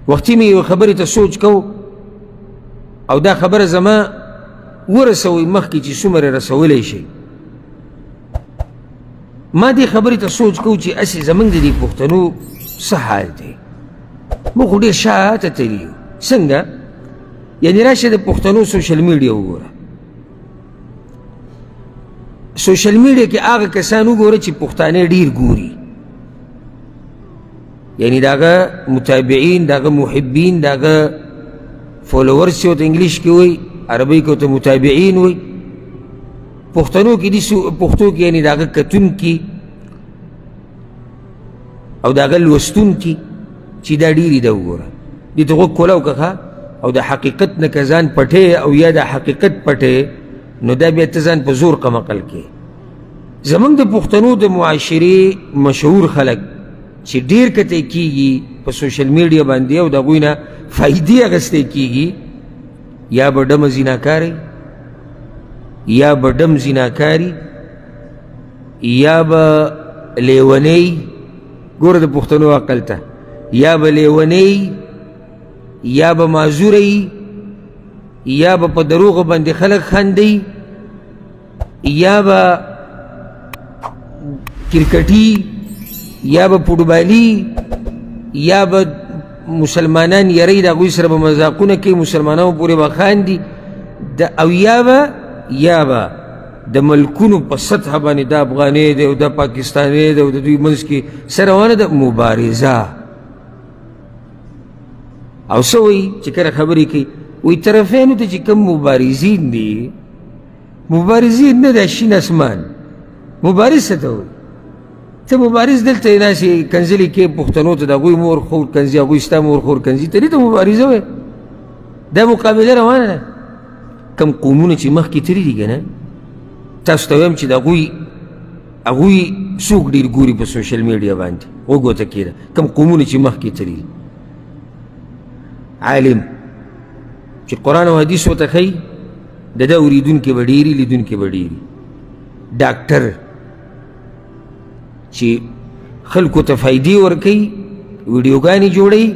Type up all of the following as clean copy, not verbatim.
وختي مې یوې خبرې ته سوچ کو او دا خبره زما ورسوئ مخکې چې څومره رسولی شي. ما دې خبرې ته سوچ کو چې هسې زموږ د دې پښتنو څه حال دی. موږ خو ډېر شاته تللي یو. څنګه؟ یعنې راشه د پښتنو سوشل میډیا وګوره. سوشل میډیا کې هغه کسان وګوره چې پښتانه ډېر ګوري، یعنی داغه متابعین، داغه محبین، داغه فالوورز چې ورته انګلیش کې وایي، عربۍ کې ورته متابعین وایي. پښتنو کې دي پښتو کې یعنی داغه کتونکي او داغه لوستونکي چې دا ډېرې ده. وګوره دې ته غوږ کولاو که او د حقیقت نه که ځان پټې او یا د حقیقت پټې، نو دا بیا ته ځان په زور قمقل کې. زموږ د پښتنو د معاشرې مشهور خلک چې ډېر کتی کېږي په سوشل میډیا باندې او د هغوی نه فایدې اخیستی کېږي، یا به ډمه زیناکاري، یا به ډم زیناکاري، یا به لیونۍ. ګوره د پښتنو عقل ته، یا به لیونۍ، یا به معذوری، یا به په دروغو باندې خلک خندي، یا به کرکټي، یا به فوټبالي، یا به مسلمانان یری د هغوی سره به مذاقونه کوي، مسلمانانو پورې به خاندي، او یا به د ملکونو په سطح باندې د افغانۍ دی او د پاکستانۍ دی او د دوی منځ کې سره روانه ده مبارزه. او څه وایي چې کله خبرې کوي، وایي طرفینو ته چې کوم مبارزین دي، مبارزین نه ده شین اسمان. مبارز څه ته وایي؟ ته مبارز دلته یې داسې کنځلې کې پښتنو ته د هغوی مور خور کنځي، هغوی ستا مور خور کنځي، ته دې ته مبارزه وایي. دا مقابله روانه ده. کم قومونه چې مخکې تللي دي که نه، تاسو ته وایم چې د هغوی څوک ډېر ګوري په سوشل میډیا باندې، غوږ ورته کېده. کم قومونه چې مخکې تللي دي، عالم چې قرآن او حدیث ورته ښیي، د ده اورېدونکي به ډېري، لیدونکي به ډېري. ډاکټر چې خلکو ته فایدې ورکوي، ویډیوګانې جوړوي،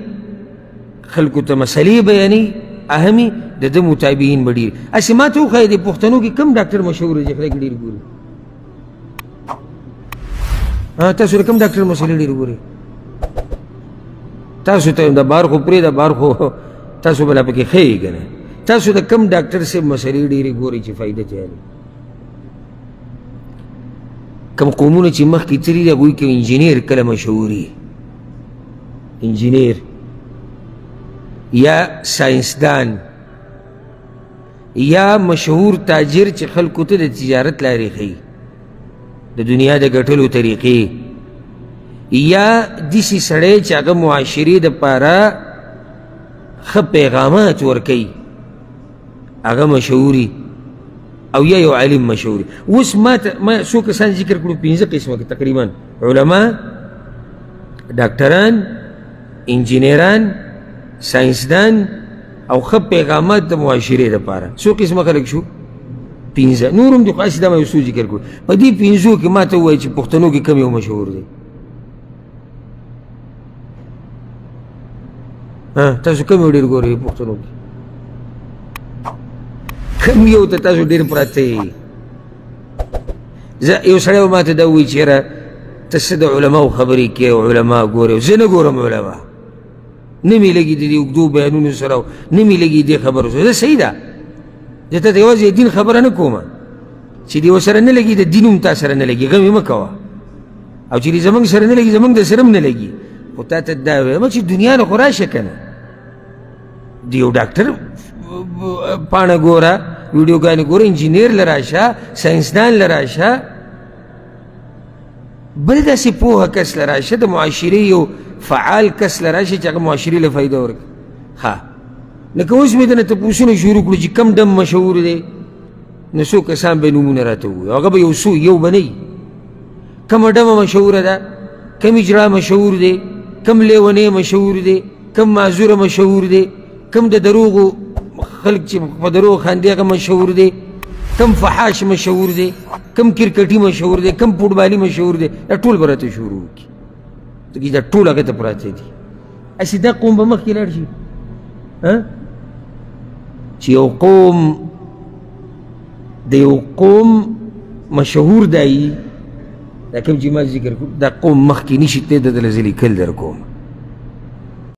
خلکو ته مسلې بیانوي، اهمي، د ده متابعین به ډېر. هسې ما ته وښایه د پښتنو کې کوم ډاکټر مشهور دی چې خلک ډېر ګوري؟ تاسو د کوم ډاکټر مسلې ډېر ګوري؟ تاسو ته د بار خو پرېږده، بار خو تاسو به لا پکې ښیې که نه. تاسو د کوم ډاکټر صاحب مسلې ډېرې ګورئ چې فایده چالي؟ کوم قومونه چې مخکې تللي دي هغوی کې انجینیر کله مشهوري، انجینیر یا ساینسدان یا مشهور تاجر چې خلکو ته د تجارت لارې ښیي، د دنیا د ګټلو طریقې، یا داسې سړی چې هغه معاشرې دپاره ښه پیغامات ورکوي، هغه مشهوري، او یا یو عالم مشهوري. اوس ما څو کسان ذکر کړو، 5 قسمه کې تقریبا: علما، ډاکټران، انجینیران، ساینسدان، او ښه پیغامات د معاشرې دپاره. څو قسمه خلک شو؟ 5. نور هم دي، خو هسې دا ما یو څو ذکر کړو. په دې 5 کې ما ته ووایي چې پښتنو کې کوم یو مشهور دی؟ تاسو کوم یو ډېر ګورئ پښتنو کې؟ کوم یو ته تاسو ډېر پراته یې؟ یو سړی به ما ته دا ووایي چې یاره ته څه د علماو خبرې کوې او علما ګورې. زه نه ګورم علما، نه مې لګي د دې اوږدو بیانونو سره، نه مې لګي دې خبرو سره. زه صحیح ده، زه ته یوازې د دین خبره نه کوم چې دې ورسره نه لګي، د دین هم تا سره نه لګي، غم یې مه کوه. او چې دې زموږ سره نه لګي، زموږ د سره هم نه لګي. خو تا ته دا وایم چې دنیا نه خو راشه که نه، د یو ډاکټر پاڼه ګوره، ویډیوګانې ګوره، انجینیر له راشه، ساینسدان له راشه، بل داسې پوهه کس له راشه، د معاشرې یو فعال کس له راشه چې هغه معاشرې له فایده ورکړي. ښه، لکه اوس مې درنه تپوسونه شروع کړو چې کوم ډم مشهور دی، نو څو کسان به نومونه راته ووایي، هغه به یو به نه وي. کومه ډمه مشهوره ده، کوم اجرا مشهور دی، کوم لیونی مشهور دی، کوم معذوره مشهور دی، کوم د دروغو خلک چې په دروغو خاندي هغه مشهور دی، کوم فحاش مشهور دی، کوم کرکټي مشهور دی، کوم فوټبالي مشهور دی. دا ټول به راته شروع وکړي، دا ټول هغه ته پراته دي. هسې دا قوم به مخکې لاړ شي چې یو قوم د یو قوم مشهور دی دا کوم چې ما ذکر کړو دا قوم مخکې نشي تللی د دله زه لیکل در کوم